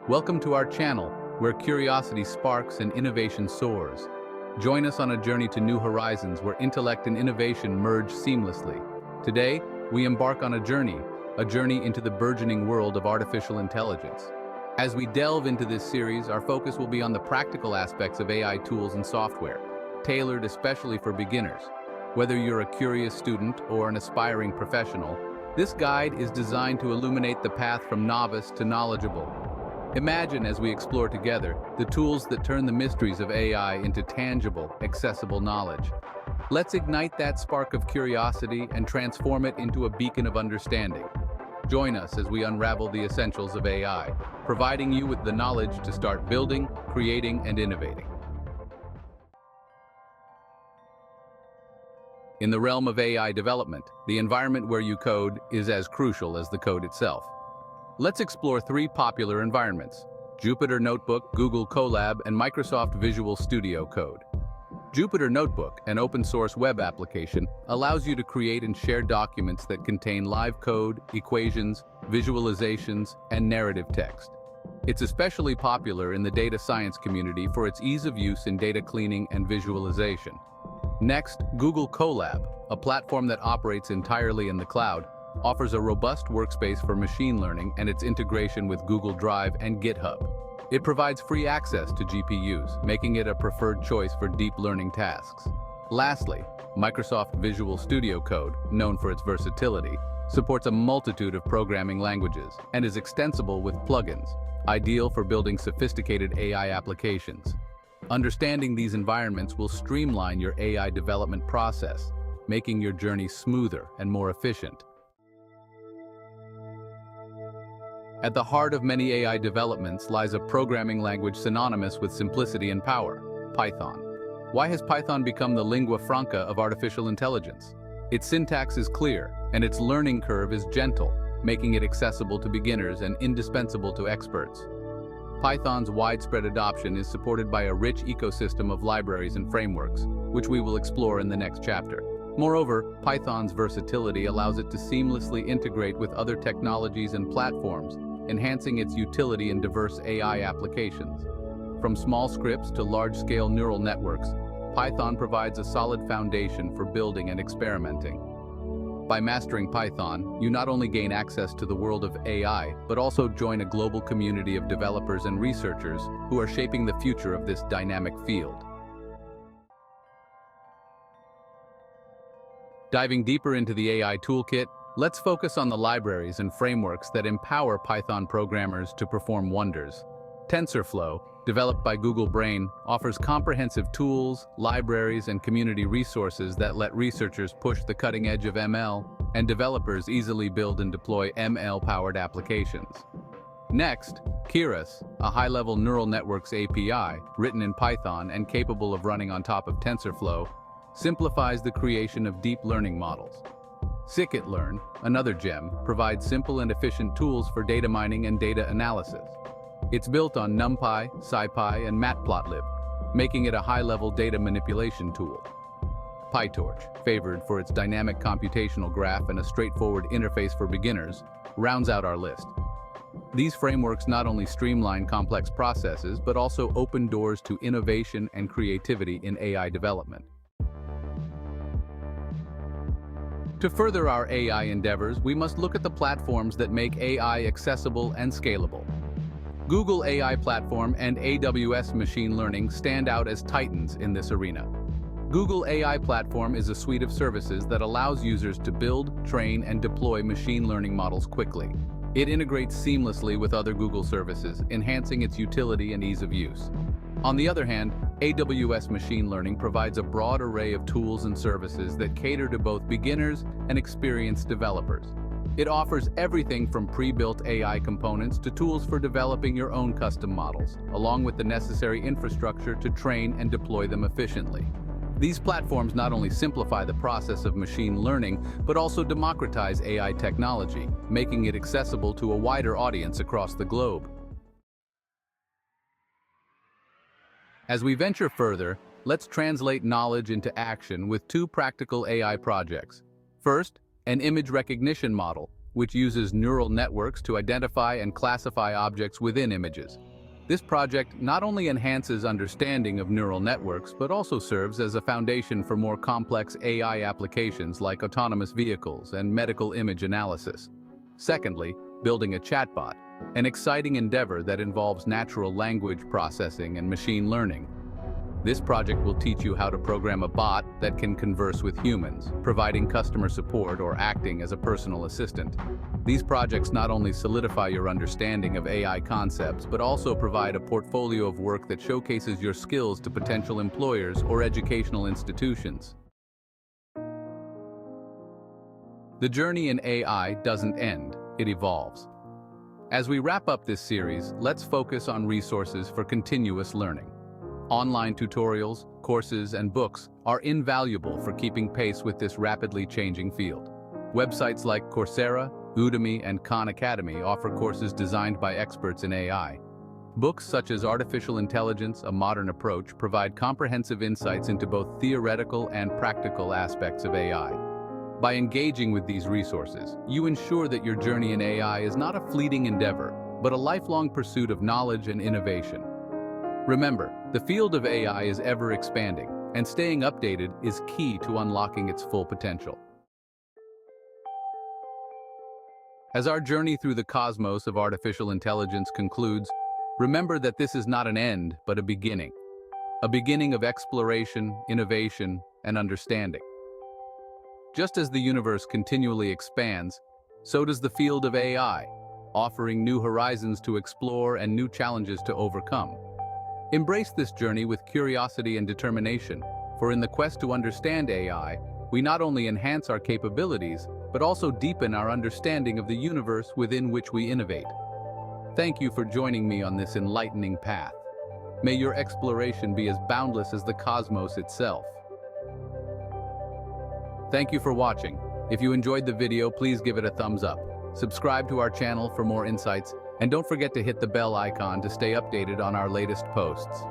Welcome to our channel, where curiosity sparks and innovation soars. Join us on a journey to new horizons where intellect and innovation merge seamlessly. Today, we embark on a journey into the burgeoning world of artificial intelligence. As we delve into this series, our focus will be on the practical aspects of AI tools and software, tailored especially for beginners. Whether you're a curious student or an aspiring professional, this guide is designed to illuminate the path from novice to knowledgeable. Imagine, as we explore together, the tools that turn the mysteries of AI into tangible, accessible knowledge. Let's ignite that spark of curiosity and transform it into a beacon of understanding. Join us as we unravel the essentials of AI, providing you with the knowledge to start building, creating, and innovating. In the realm of AI development, the environment where you code is as crucial as the code itself. Let's explore three popular environments: Jupyter Notebook, Google Colab, and Microsoft Visual Studio Code. Jupyter Notebook, an open-source web application, allows you to create and share documents that contain live code, equations, visualizations, and narrative text. It's especially popular in the data science community for its ease of use in data cleaning and visualization. Next, Google Colab, a platform that operates entirely in the cloud, offers a robust workspace for machine learning and its integration with Google Drive and GitHub. It provides free access to GPUs, making it a preferred choice for deep learning tasks. Lastly, Microsoft Visual Studio Code, known for its versatility, supports a multitude of programming languages and is extensible with plugins, ideal for building sophisticated AI applications. Understanding these environments will streamline your AI development process, making your journey smoother and more efficient. At the heart of many AI developments lies a programming language synonymous with simplicity and power: Python. Why has Python become the lingua franca of artificial intelligence? Its syntax is clear, and its learning curve is gentle, making it accessible to beginners and indispensable to experts. Python's widespread adoption is supported by a rich ecosystem of libraries and frameworks, which we will explore in the next chapter. Moreover, Python's versatility allows it to seamlessly integrate with other technologies and platforms, enhancing its utility in diverse AI applications. From small scripts to large-scale neural networks, Python provides a solid foundation for building and experimenting. By mastering Python, you not only gain access to the world of AI, but also join a global community of developers and researchers who are shaping the future of this dynamic field. Diving deeper into the AI toolkit, let's focus on the libraries and frameworks that empower Python programmers to perform wonders. TensorFlow, developed by Google Brain, offers comprehensive tools, libraries, and community resources that let researchers push the cutting edge of ML and developers easily build and deploy ML-powered applications. Next, Keras, a high-level neural networks API, written in Python and capable of running on top of TensorFlow, simplifies the creation of deep learning models. Scikit-Learn, another gem, provides simple and efficient tools for data mining and data analysis. It's built on NumPy, SciPy, and Matplotlib, making it a high-level data manipulation tool. PyTorch, favored for its dynamic computational graph and a straightforward interface for beginners, rounds out our list. These frameworks not only streamline complex processes, but also open doors to innovation and creativity in AI development. To further our AI endeavors, we must look at the platforms that make AI accessible and scalable. Google AI Platform and AWS Machine Learning stand out as titans in this arena. Google AI Platform is a suite of services that allows users to build, train, and deploy machine learning models quickly. It integrates seamlessly with other Google services, enhancing its utility and ease of use. On the other hand, AWS Machine Learning provides a broad array of tools and services that cater to both beginners and experienced developers. It offers everything from pre-built AI components to tools for developing your own custom models, along with the necessary infrastructure to train and deploy them efficiently. These platforms not only simplify the process of machine learning, but also democratize AI technology, making it accessible to a wider audience across the globe. As we venture further, let's translate knowledge into action with two practical AI projects. First, an image recognition model, which uses neural networks to identify and classify objects within images. This project not only enhances understanding of neural networks, but also serves as a foundation for more complex AI applications like autonomous vehicles and medical image analysis. Secondly, building a chatbot, an exciting endeavor that involves natural language processing and machine learning. This project will teach you how to program a bot that can converse with humans, providing customer support or acting as a personal assistant. These projects not only solidify your understanding of AI concepts, but also provide a portfolio of work that showcases your skills to potential employers or educational institutions. The journey in AI doesn't end, it evolves. As we wrap up this series, let's focus on resources for continuous learning. Online tutorials, courses, and books are invaluable for keeping pace with this rapidly changing field. Websites like Coursera, Udemy, and Khan Academy offer courses designed by experts in AI. Books such as Artificial Intelligence: A Modern Approach provide comprehensive insights into both theoretical and practical aspects of AI. By engaging with these resources, you ensure that your journey in AI is not a fleeting endeavor, but a lifelong pursuit of knowledge and innovation. Remember, the field of AI is ever expanding, and staying updated is key to unlocking its full potential. As our journey through the cosmos of artificial intelligence concludes, remember that this is not an end, but a beginning of exploration, innovation, and understanding. Just as the universe continually expands, so does the field of AI, offering new horizons to explore and new challenges to overcome. Embrace this journey with curiosity and determination, for in the quest to understand AI, we not only enhance our capabilities, but also deepen our understanding of the universe within which we innovate. Thank you for joining me on this enlightening path. May your exploration be as boundless as the cosmos itself. Thank you for watching. If you enjoyed the video, please give it a thumbs up. Subscribe to our channel for more insights, and don't forget to hit the bell icon to stay updated on our latest posts.